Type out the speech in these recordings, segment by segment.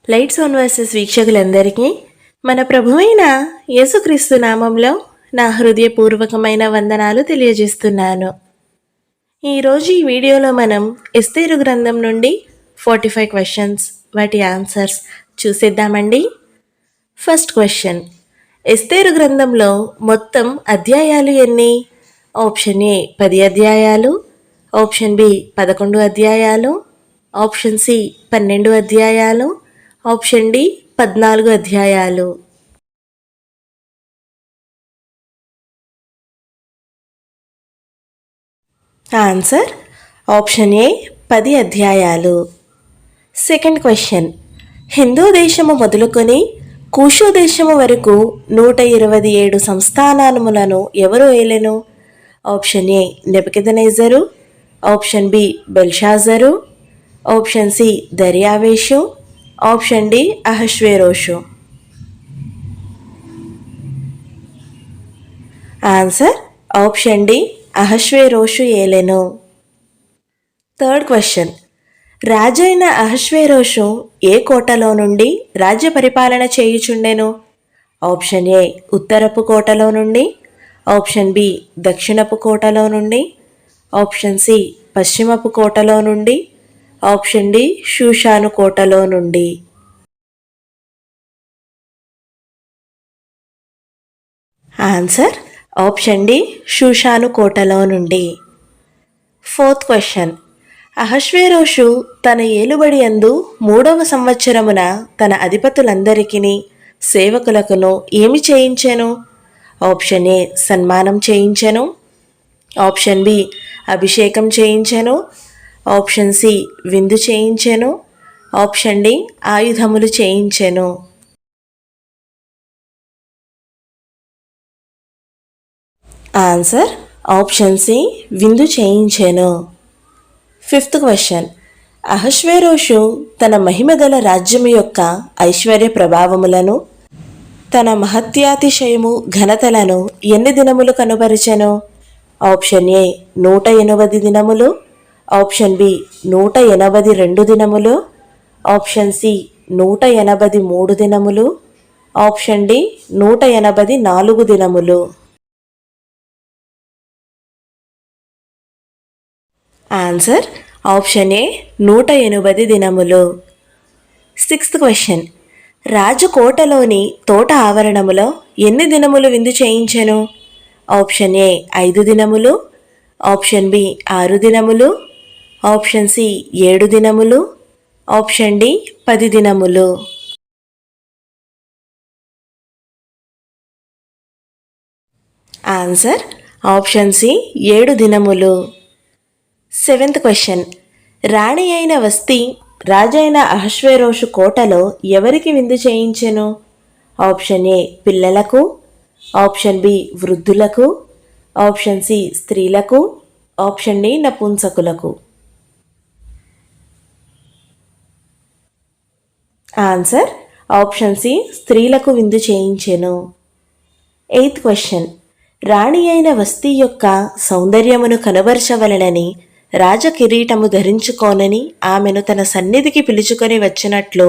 Lights on versus వీక్షకులందరికీ మన ప్రభువైన యేసుక్రీస్తు నామంలో నా హృదయపూర్వకమైన వందనాలు తెలియజేస్తున్నాను. ఈరోజు ఈ వీడియోలో మనం ఎస్తేరు గ్రంథం నుండి 45 క్వశ్చన్స్ వాటి ఆన్సర్స్ చూసేద్దామండి. ఫస్ట్ క్వశ్చన్, ఎస్తేరు గ్రంథంలో మొత్తం అధ్యాయాలు ఎన్ని? ఆప్షన్ ఏ 10 అధ్యాయాలు, ఆప్షన్ బి 11 అధ్యాయాలు, ఆప్షన్ సి 12 అధ్యాయాలు, ఆప్షన్ డి 14 అధ్యాయాలు. ఆన్సర్ ఆప్షన్ ఏ 10 అధ్యాయాలు. సెకండ్ క్వశ్చన్, హిందూ దేశము మొదలుకొని కూషు దేశము వరకు 127 సంస్థానములను ఎవరు ఏలెను? ఆప్షన్ ఏ నెబుకద్నెజరు, ఆప్షన్ బి బెల్షాజరు, ఆప్షన్ సి దర్యావేషు, ఆప్షన్ డి అహష్వేరోషు. ఆన్సర్ ఆప్షన్ డి అహష్వేరోషు ఏలెను. థర్డ్ క్వశ్చన్, రాజైన అహష్వేరోషు ఏ కోటలో నుండి రాజ్య పరిపాలన చేయుచుండెను? ఆప్షన్ ఏ ఉత్తరపు కోటలో నుండి, ఆప్షన్ బి దక్షిణపు కోటలో నుండి, ఆప్షన్ సి పశ్చిమపు కోటలో నుండి, ఆప్షన్ డి షూషాను కోటలో నుండి. ఆన్సర్ ఆప్షన్ డి షూషాను కోటలో నుండి. ఫోర్త్ క్వశ్చన్, అహష్వేరోషు తన ఏలుబడి యందు 3వ సంవత్సరమున తన అధిపతులందరికీ సేవకులకును ఏమి చేయించెను? ఆప్షన్ ఏ సన్మానం చేయించెను, ఆప్షన్ బి అభిషేకం చేయించెను, ఆప్షన్ సి విందు చేయించెను, ఆప్షన్ డి ఆయుధములు చేయించెను. ఆన్సర్ ఆప్షన్ సి విందు చేయించెను. ఫిఫ్త్ క్వశ్చన్, అహష్వేరోషు తన మహిమగల రాజ్యము యొక్క ఐశ్వర్య ప్రభావములను, తన మహత్యాతిశయము ఘనతలను ఎన్ని దినములు కనుపరిచెను? ఆప్షన్ ఏ 180 దినములు, ఆప్షన్ బి 182 దినములు, ఆప్షన్ సి 183 దినములు, ఆప్షన్ డి 184 దినములు. ఆన్సర్ ఆప్షన్ ఏ 180 దినములు. సిక్స్త్ క్వశ్చన్, రాజకోటలోని తోట ఆవరణములో ఎన్ని దినములు విందు చేయించెను? ఆప్షన్ ఏ 5 దినములు, ఆప్షన్ బి 6 దినములు, ఆప్షన్ సి 7 దినములు, ఆప్షన్ డి 10 దినములు. ఆన్సర్ ఆప్షన్ సి 7 దినములు. సెవెంత్ క్వశ్చన్, రాణి అయిన వస్తి రాజైన అహష్వేరోషు కోటలో ఎవరికి విందు చేయించెను? ఆప్షన్ ఏ పిల్లలకు, ఆప్షన్ బి వృద్ధులకు, ఆప్షన్ సి స్త్రీలకు, ఆప్షన్ డి నపుంసకులకు. ఆన్సర్ ఆప్షన్ సి స్త్రీలకు విందు చేయించెను. ఎయిత్ క్వశ్చన్, రాణి అయిన వస్తీ యొక్క సౌందర్యమును కనబరచవలనని రాజకిరీటము ధరించుకోనని ఆమెను తన సన్నిధికి పిలుచుకొని వచ్చినట్లు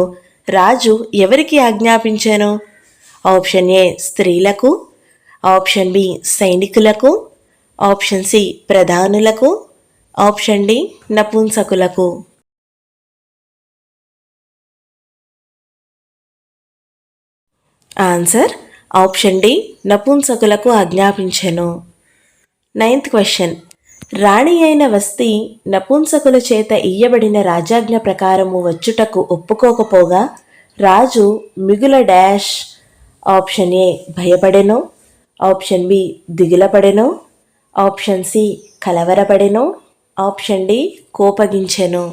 రాజు ఎవరికి ఆజ్ఞాపించెను? ఆప్షన్ ఏ స్త్రీలకు, ఆప్షన్ బి సైనికులకు, ఆప్షన్ సి ప్రధానులకు, ఆప్షన్ డి నపుంసకులకు. ఆన్సర్ ఆప్షన్ డి నపుంసకులకు ఆజ్ఞాపించెను. నైన్త్ క్వశ్చన్, రాణి అయిన వస్తి నపుంసకుల చేత ఇయ్యబడిన రాజాజ్ఞ ప్రకారము వచ్చుటకు ఒప్పుకోకపోగా రాజు మిగుల డాష్. ఆప్షన్ ఏ భయపడెను, ఆప్షన్ బి దిగులపడెను, ఆప్షన్ సి కలవరపడెను, ఆప్షన్ డి కోపగించెను.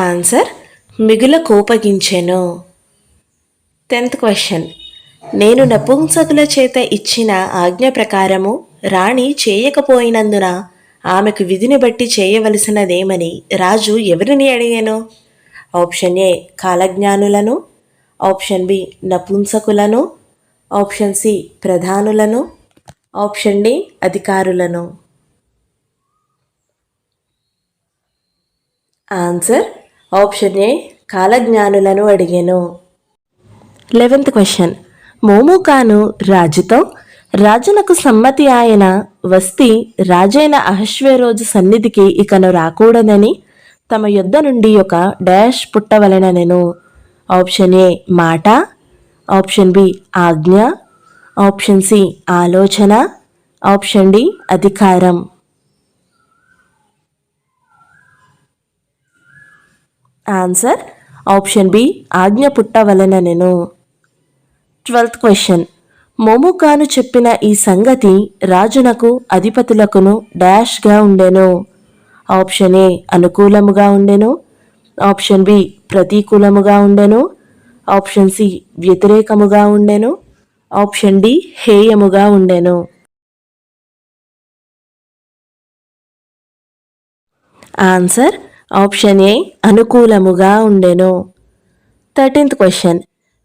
ఆన్సర్ మిగుల కోపగించెను. 10th క్వశ్చన్, నేను నపుంసకుల చేత ఇచ్చిన ఆజ్ఞ ప్రకారము రాణి చేయకపోయినందున ఆమెకు విధిని బట్టి చేయవలసినదేమని రాజు ఎవరిని అడిగాను? ఆప్షన్ ఏ కాలజ్ఞానులను, ఆప్షన్ బి నపుంసకులను, ఆప్షన్ సి ప్రధానులను, ఆప్షన్ డి అధికారులను. ఆన్సర్ ఆప్షన్ ఏ కాలజ్ఞానులను అడిగెను. 11th question. మోముకాను రాజుతో రాజునకు సమ్మతి ఆయన వస్తి రాజైన అహశ్వేరోజు సన్నిధికి ఇకను రాకూడదని తమ యొద్ద నుండి ఒక డాష్ పుట్టవలెననెను. ఆప్షన్ ఏ మాట, ఆప్షన్ బి ఆజ్ఞ, ఆప్షన్ సి ఆలోచన, ఆప్షన్ డి అధికారం. ఆన్సర్ ఆప్షన్ బి ఆజ్ఞ పుట్టవలెననెను. 12th question. మోముకాను చెప్పిన ఈ సంగతి రాజునకు అధిపతులకును డాష్గా ఉండెను. ఆప్షన్ ఏ అనుకూలముగా ఉండెను, ఆప్షన్ బి ప్రతికూలముగా ఉండెను, ఆప్షన్ సి వ్యతిరేకముగా ఉండెను, ఆప్షన్ డి హేయముగా ఉండెను. ఆన్సర్ ఆప్షన్ ఏ అనుకూలముగా ఉండెను. 13th question.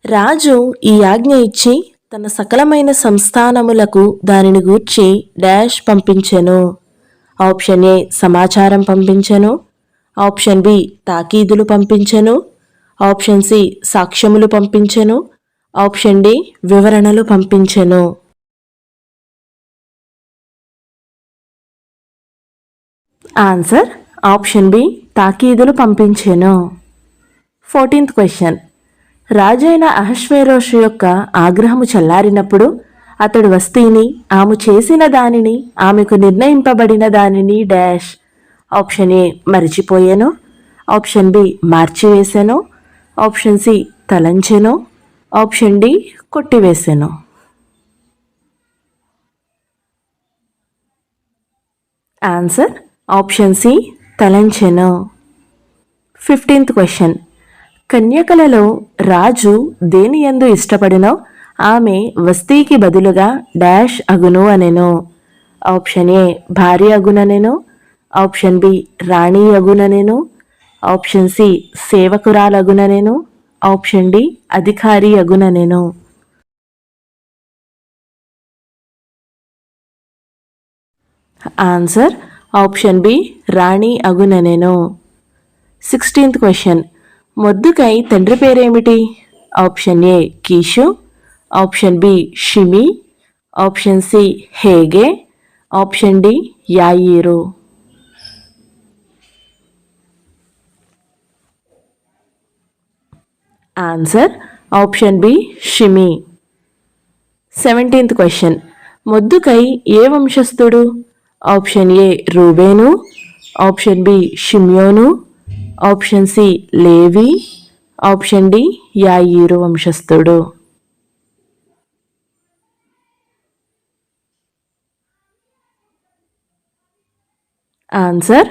రాజు ఈ ఆజ్ఞ ఇచ్చి తన సకలమైన సంస్థానములకు దానిని గూర్చి డాష్ పంపించెను. ఆప్షన్ ఏ సమాచారం పంపించెను, ఆప్షన్ బి తాకీదులు పంపించెను, ఆప్షన్ సి సాక్ష్యములు పంపించెను, ఆప్షన్ డి వివరణలు పంపించెను. ఆన్సర్ ఆప్షన్ బి తాకీదులు పంపించెను. 14th question. రాజైన అహశ్వేరోషు యొక్క ఆగ్రహము చల్లారినప్పుడు అతడు వస్తీని, ఆమె చేసిన దానిని, ఆమెకు నిర్ణయింపబడిన దానిని డాష్. ఆప్షన్ ఏ మరిచిపోయాను, ఆప్షన్ బి మార్చివేశాను, ఆప్షన్ సి తలంచెను, ఆప్షన్ డి కొట్టివేశాను. ఆన్సర్ ఆప్షన్ సి తలంచెను. 15th question. కన్యకలలో రాజు దేని యందు ఇష్టపడినో ఆమె వస్తీకి బదులుగా డాష్ అగును అనెను. ఆప్షన్ ఏ భార్య అగుననెను, ఆప్షన్ బి రాణి అగుననెను, ఆప్షన్ సి సేవకురాలగుననెను, ఆప్షన్ డి అధికారి అగుననెను. ఆన్సర్ ఆప్షన్ బి రాణి అగుననెను. 16th question. మొర్దుకై తండ్రి పేరేమిటి? ఆప్షన్ ఏ కీషు, ఆప్షన్ బి షిమి, ఆప్షన్ సి హేగే, ఆప్షన్ డి యాయీరు. ఆన్సర్ ఆప్షన్ బి షిమి. 17th question. మొర్దుకై ఏ వంశస్థుడు? ఆప్షన్ ఏ రూబేను, ఆప్షన్ బి షిమ్యోను, ఆప్షన్ సి లేవి, ఆప్షన్ డి యాయీరు వంశస్థుడు. ఆన్సర్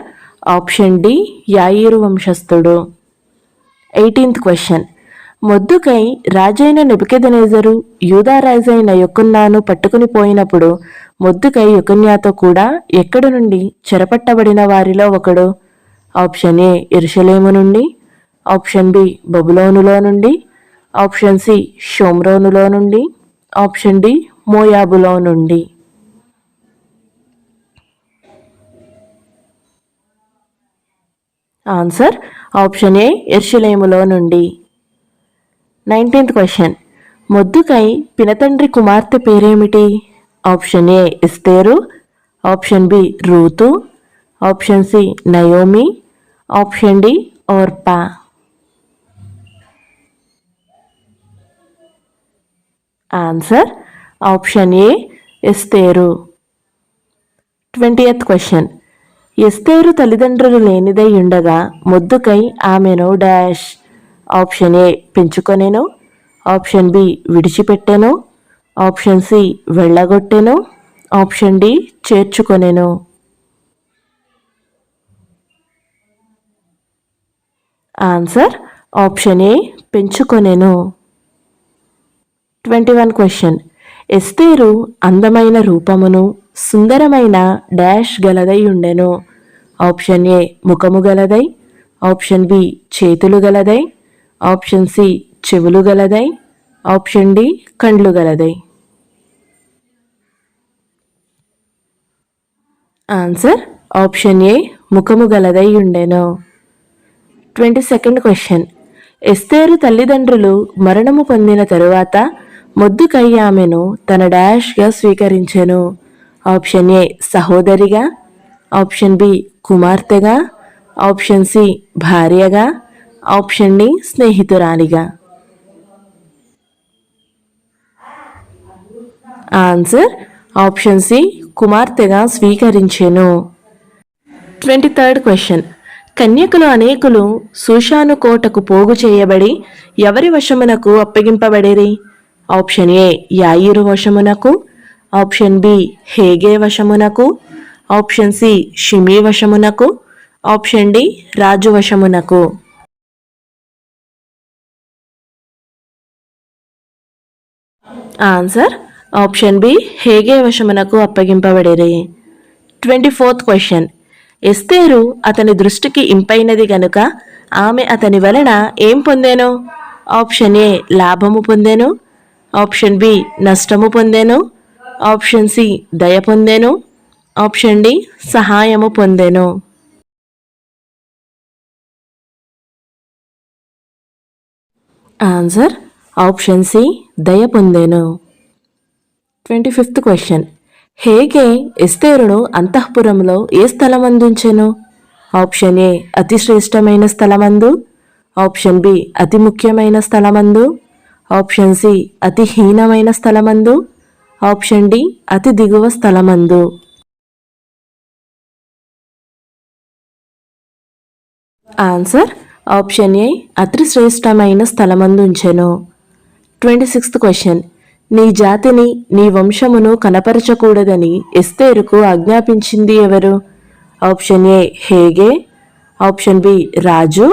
ఆప్షన్ డి యాయీరు వంశస్థుడు. 18th question. మొర్దుకై రాజైన నెబుకెదనెజరు యూదా రాజైన యొకన్యాను పట్టుకుని పోయినప్పుడు మొర్దుకై యొకన్యాతో కూడా ఎక్కడి నుండి చెరపట్టబడిన వారిలో ఒకడు? ఆప్షన్ ఏ యెరూషలేము నుండి, ఆప్షన్ బి బబులోనులో నుండి, ఆప్షన్ సి షోమ్రోనులో నుండి, ఆప్షన్ డి మోయాబులో నుండి. ఆన్సర్ ఆప్షన్ ఏ యెరూషలేములో నుండి. 19th question. మొర్దుకై పినతండ్రి కుమార్తె పేరేమిటి? ఆప్షన్ ఏ ఎస్తేరు, ఆప్షన్ బి రూతు, ఆప్షన్ సి నయోమి, ఆప్షన్ డి ఓర్పా. ఆన్సర్ ఆప్షన్ ఏ ఎస్తేరు. 20th question. ఎస్తేరు తల్లిదండ్రులు లేనిదై ఉండగా మొర్దుకై ఆమెను డాష్. ఆప్షన్ ఏ పెంచుకొనెను, ఆప్షన్ బి విడిచిపెట్టెను, ఆప్షన్ సి వెళ్ళగొట్టెను, ఆప్షన్ డి చేర్చుకొనెను. ఆన్సర్ ఆప్షన్ ఏ పెంచుకొనెను. 21 క్వశ్చన్. ఎస్తేరు అందమైన రూపమును సుందరమైన డాష్ గలదై ఉండెను. ఆప్షన్ ఏ ముఖము గలదై, ఆప్షన్ బి చేతులు గలదై, ఆప్షన్ సి చెవులు గలదై, ఆప్షన్ డి కండ్లు గలదై. ఆన్సర్ ఆప్షన్ ఏ ముఖము గలదై ఉండెను. 22nd question. ఎస్తేరు తల్లిదండ్రులు మరణము పొందిన తరువాత మొద్దుకై ఆమెను తన డాష్గా స్వీకరించెను. ఆప్షన్ ఏ సహోదరిగా, ఆప్షన్ బి కుమార్తెగా, ఆప్షన్ సి భార్యగా, ఆప్షన్ డి స్నేహితురాలిగా. ఆన్సర్ ఆప్షన్ సి కుమార్తెగా స్వీకరించెను. 23rd question. కన్యకులు అనేకులు శూషాను కోటకు పోగు చేయబడి ఎవరి వశమునకు అప్పగింపబడిరి? ఆప్షన్ ఏ యాయిరు వశమునకు, ఆప్షన్ బి హేగే వశమునకు, ఆప్షన్ సి షిమీ వశమునకు, ఆప్షన్ డి రాజు వశమునకు. ఆన్సర్ ఆప్షన్ బి హేగే వశమునకు అప్పగింపబడిరి. 24th question. ఎస్తేరు అతని దృష్టికి ఇంపైనది గనుక ఆమె అతని వలన ఏం పొందెను? ఆప్షన్ ఏ లాభము పొందెను, ఆప్షన్ బి నష్టము పొందెను, ఆప్షన్ సి దయ పొందెను, ఆప్షన్ డి సహాయము పొందెను. ఆన్సర్ ఆప్షన్ సి దయ పొందెను. 25th question. హేగే ఎస్తేరును అంతఃపురంలో ఏ స్థలమందుంచెను? ఆప్షన్ ఏ అతి శ్రేష్టమైన స్థలమందు, ఆప్షన్ బి అతి ముఖ్యమైన స్థలమందు, ఆప్షన్ సి అతి హీనమైన స్థలమందు, ఆప్షన్ డి అతి దిగువ స్థలమందు. ఆన్సర్ ఆప్షన్ ఏ అతి శ్రేష్టమైన స్థలమందు ఉంచెను. 26th question. నీ జాతిని నీ వంశమును కనపరచకూడదని ఎస్తేరుకు ఆజ్ఞాపించింది ఎవరు? ఆప్షన్ ఏ హేగే, ఆప్షన్ బి రాజు,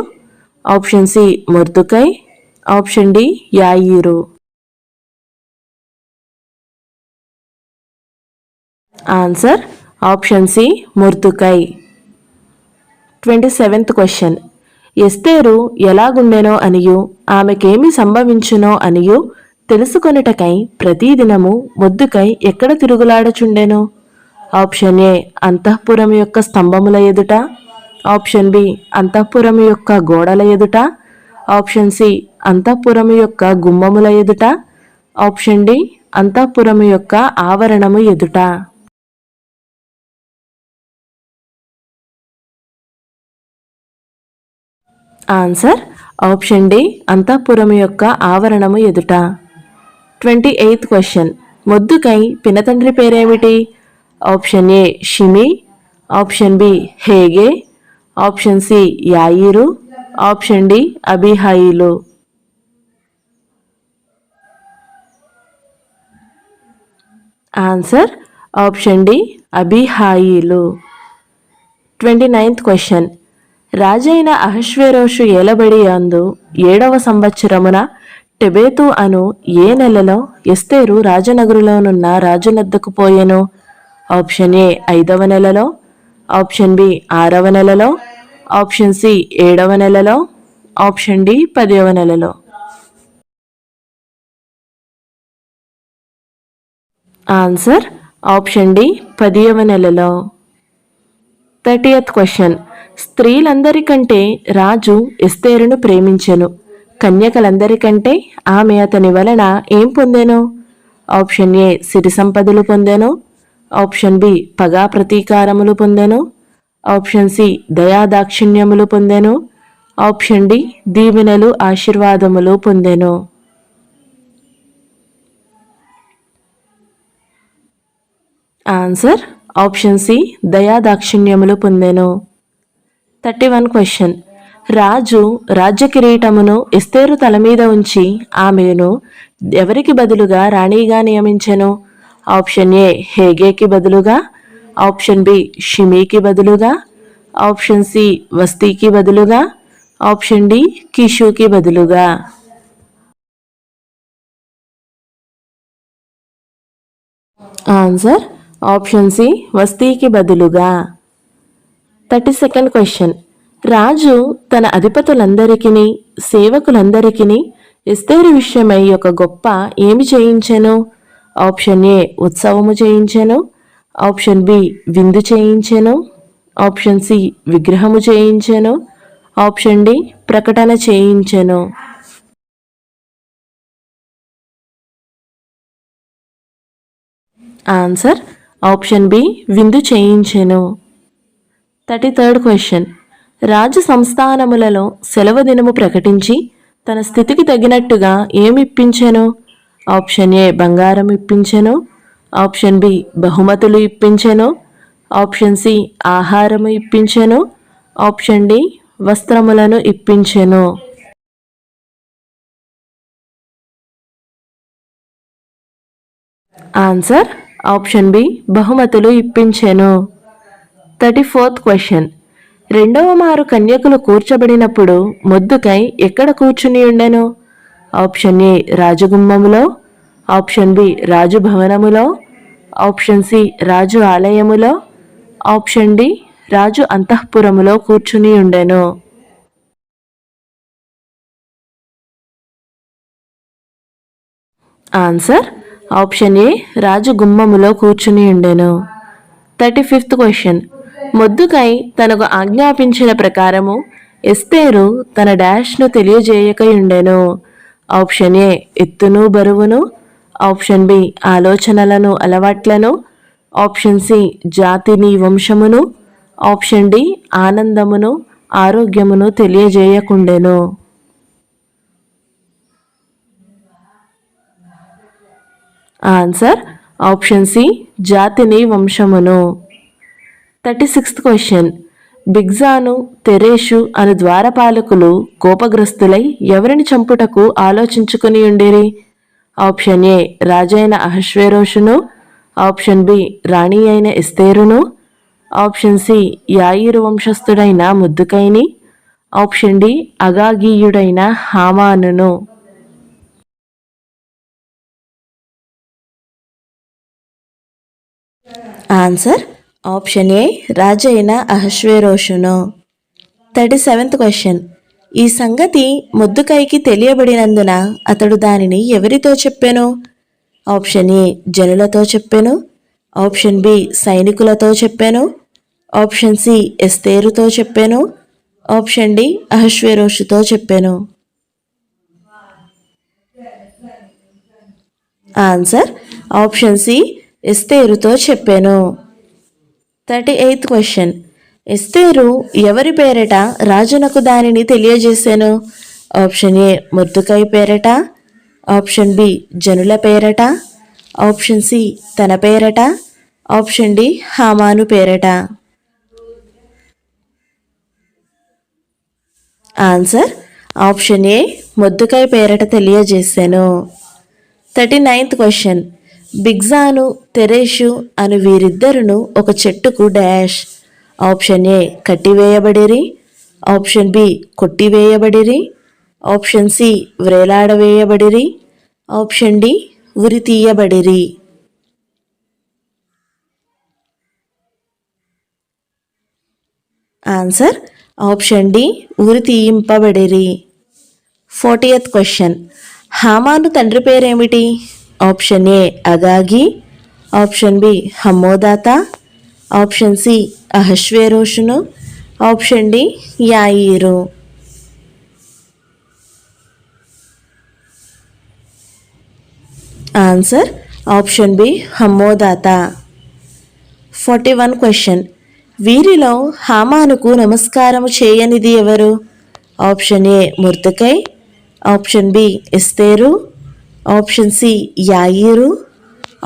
ఆప్షన్ సి మొర్దుకై, ఆప్షన్ డి యాయిరు. ఆన్సర్ ఆప్షన్ సి మొర్దుకై. 27th question. ఎస్తేరు ఎలాగుండెనో అనియు ఆమెకేమి సంభవించునో అనియు తెలుసుకొనుటకై ప్రతిదినము మొద్దుకై ఎక్కడ తిరుగులాడచుండెను? ఆప్షన్ ఏ అంతఃపురం యొక్క స్తంభముల ఎదుట, ఆప్షన్ బి అంతఃపురం యొక్క గోడల ఎదుట, ఆప్షన్ సి అంతఃపురం యొక్క గుమ్మముల ఎదుట, ఆప్షన్ డి అంతఃపురం యొక్క ఆవరణము ఎదుట. ఆన్సర్ ఆప్షన్ డి అంతఃపురం యొక్క ఆవరణము ఎదుట. 28th question. మొద్దుకై పినతండ్రి పేరేమిటి? ఆప్షన్ ఏ షిమి, ఆప్షన్ బి హేగే, ఆప్షన్ సి యాయిరు, ఆప్షన్ డి అబిహాయిలు. ఆన్సర్ ఆప్షన్ డి అబిహాయిలు. 29th question. రాజైన అహష్వేరోషు ఏలబడి అందు 7వ సంవత్సరమున టెబేతు అను ఏ నెలలో ఎస్తేరు రాజనగరులోనున్న రాజునద్దకు పోయెను? ఆప్షన్ ఏ 5వ నెలలో, ఆప్షన్ బి 6వ నెలలో, ఆప్షన్ సి 7వ నెలలో, ఆప్షన్ డి 10వ నెలలో. ఆన్సర్ ఆప్షన్ డి 10వ నెలలో. 30th question. స్త్రీలందరికంటే రాజు ఎస్తేరును ప్రేమించెను, కన్యకలందరికంటే ఆమె అతని వలన ఏం పొందెను? ఆప్షన్ ఏ సిరి సంపదలు పొందెను, ఆప్షన్ బి పగా ప్రతీకారములు పొందెను, ఆప్షన్ సి దయాదాక్షిణ్యములు పొందెను, ఆప్షన్ డి దీవెనలు ఆశీర్వాదములు పొందెను. ఆన్సర్ ఆప్షన్ సి దయాదాక్షిణ్యములు పొందెను. 31 క్వశ్చన్. రాజు రాజ్య కిరీటమును ఎస్తేరు తల మీద ఉంచి ఆమెను ఎవరికి బదులుగా రాణిగా నియమించెను? ఆప్షన్ ఏ హేగేకి బదులుగా, ఆప్షన్ బి షిమీకి బదులుగా, ఆప్షన్ సి వస్తీకి బదులుగా, ఆప్షన్ డి కిషుకి బదులుగా. ఆన్సర్ ఆప్షన్ సి వస్తీకి బదులుగా. 32nd question. రాజు తన అధిపతులందరికీ సేవకులందరికీ ఎస్తేరు విషయమై ఒక గొప్ప ఏమి చేయించెను? ఆప్షన్ ఏ ఉత్సవము చేయించెను, ఆప్షన్ బి విందు చేయించెను, ఆప్షన్ సి విగ్రహము చేయించెను, ఆప్షన్ డి ప్రకటన చేయించెను. ఆన్సర్ ఆప్షన్ బి విందు చేయించెను. 33rd question. రాజు సంస్థానములలో సెలవు దినము ప్రకటించి తన స్థితికి తగినట్టుగా ఏమి ఇప్పించెను? ఆప్షన్ ఏ బంగారం ఇప్పించెను. ఆప్షన్ బి బహుమతులు ఇప్పించెను. ఆప్షన్ సి ఆహారము ఇప్పించెను. ఆప్షన్ డి వస్త్రములను ఇప్పించెను. ఆన్సర్ ఆప్షన్ బి బహుమతులు ఇప్పించెను. 34th question. రెండవ మారు కన్యకులు కూర్చబడినప్పుడు మొద్దుకై ఎక్కడ కూర్చుని ఉండెను? ఆప్షన్ ఏ రాజగుమ్మములో. ఆప్షన్ బి రాజభవనములో. ఆప్షన్ సి రాజు ఆలయములో. ఆప్షన్ డి రాజు అంతఃపురములో కూర్చుని ఉండెను. ఆన్సర్ ఆప్షన్ ఏ రాజు గుమ్మములో కూర్చుని ఉండెను. 35th question. మొద్దుకై తనకు ఆజ్ఞాపించిన ప్రకారము ఎస్తేరు తన డాష్ను తెలియజేయకయుండెను. ఆప్షన్ ఏ ఎత్తును బరువును. ఆప్షన్ బి ఆలోచనలను అలవాట్లను. ఆప్షన్ సి జాతిని వంశమును. ఆప్షన్ డి ఆనందమును ఆరోగ్యమును తెలియజేయకుండెను. ఆన్సర్ ఆప్షన్ సి జాతిని వంశమును. 36th question. బిగ్జాను తెరేషు అను ద్వారపాలకులు కోపగ్రస్తులై ఎవరిని చంపుటకు ఆలోచించుకుని ఉండిరి? ఆప్షన్ ఏ రాజైన అహష్వేరోషును. ఆప్షన్ బి రాణి అయిన ఎస్తేరును. ఆప్షన్ సి యాయిరు వంశస్థుడైన ముద్దుకైని. ఆప్షన్ డి అగాగీయుడైన హామానును. ఆన్సర్ ఆప్షన్ ఏ రాజైన అహష్వేరోషును. 37th question. ఈ సంగతి మొద్దుకైకి తెలియబడినందున అతడు దానిని ఎవరితో చెప్పెను? ఆప్షన్ ఏ జనులతో చెప్పెను. ఆప్షన్ బి సైనికులతో చెప్పెను. ఆప్షన్ సి ఎస్తేరుతో చెప్పెను. ఆప్షన్ డి అహష్వేరోషుతో చెప్పెను. ఆన్సర్ ఆప్షన్ సి ఎస్తేరుతో చెప్పెను. 38th question. ఎస్తేరు ఎవరి పేరట రాజునకు దానిని తెలియజేసెను? ఆప్షన్ ఏ మొర్దుకై పేరట. ఆప్షన్ బి జనుల పేరట. ఆప్షన్ సి తన పేరట. ఆప్షన్ డి హామాను పేరట. ఆన్సర్ ఆప్షన్ ఏ మొర్దుకై పేరట తెలియజేసెను. 39th question. బిగ్జాను తెరేషు అను వీరిద్దరును ఒక చెట్టుకు డాష్. ఆప్షన్ ఏ కట్టివేయబడిరి. ఆప్షన్ బి కొట్టివేయబడిరి. ఆప్షన్ సి వ్రేలాడవేయబడిరి. ఆప్షన్ డి ఉరి తీయబడిరి. ఆన్సర్ ఆప్షన్ డి ఉరి తీయింపబడిరి. 40th question. హామాను తండ్రి పేరేమిటి? ఆప్షన్ ఏ అగాగి. ఆప్షన్ బి హమ్మోదాత. ఆప్షన్ సి అహష్వేరోషును. ఆప్షన్ డి యాయీరు. ఆన్సర్ ఆప్షన్ బి హమ్మోదాత. 41 క్వశ్చన్. వీరిలో హామానుకు నమస్కారము చేయనిది ఎవరు? ఆప్షన్ ఏ మొర్దెకై. ఆప్షన్ బి ఎస్తేరు. ఆప్షన్ సి యాయీరు.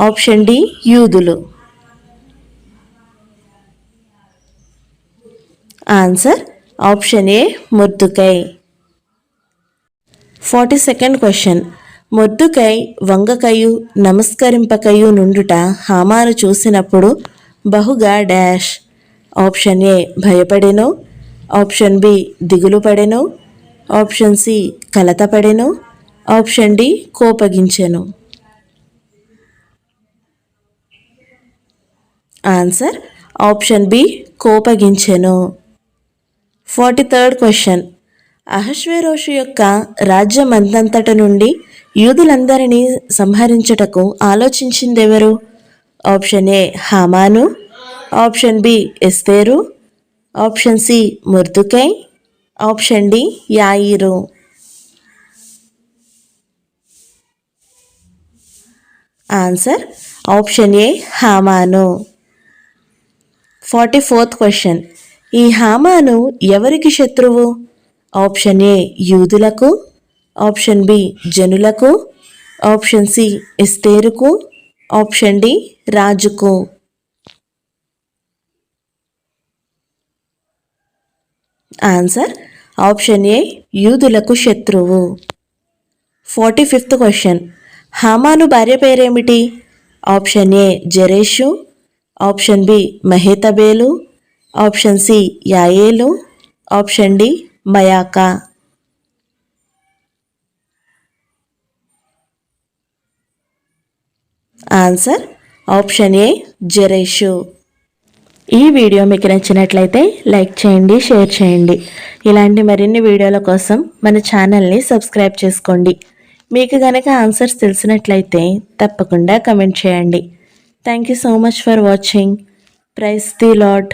ఆప్షన్ డి యూదులు. ఆన్సర్ ఆప్షన్ ఏ మొర్దుకై. 42nd question. మొర్దుకై వంగకయు నమస్కరింపకయు నుండుట హామాను చూసినప్పుడు బహుగా డాష్. ఆప్షన్ ఏ భయపడెను. ఆప్షన్ బి దిగులు పడెను. ఆప్షన్ సి కలతపడెను. ఆప్షన్ డి కోపగించెను. ఆన్సర్ ఆప్షన్ బి కోపగించెను. 43rd question. అహష్వేరోషు యొక్క రాజ్యమందంతట నుండి యూదులందరినీ సంహరించుటకు ఆలోచించిందెవరు? ఆప్షన్ ఏ హామాను. ఆప్షన్ బి ఎస్తేరు. ఆప్షన్ సి మొర్దుకై. ఆప్షన్ డి యాయిరు. ఆన్సర్ ఆప్షన్ ఏ హామాను. 44th question. ఈ హామాను ఎవరికి శత్రువు? ఆప్షన్ ఏ యూదులకు, ఆప్షన్ బి జనులకు, ఆప్షన్ సి ఎస్తేరుకు, ఆప్షన్ డి రాజుకు. ఆన్సర్ ఆప్షన్ ఏ యూదులకు శత్రువు. 45th question. హామాను భార్య పేరేమిటి? ఆప్షన్ ఏ జరేషు, ఆప్షన్ బి మహేతబేలు, ఆప్షన్ సి యాయేలు, ఆప్షన్ డి మయాకా. ఆన్సర్ ఆప్షన్ ఏ జరేషు. ఈ వీడియో మీకు నచ్చినట్లయితే లైక్ చేయండి, షేర్ చేయండి. ఇలాంటి మరిన్ని వీడియోల కోసం మన ఛానల్ని సబ్స్క్రైబ్ చేసుకోండి. మీకు కనుక ఆన్సర్స్ తెలిసినట్లయితే తప్పకుండా కమెంట్ చేయండి. Thank you so much for watching. Praise the lord.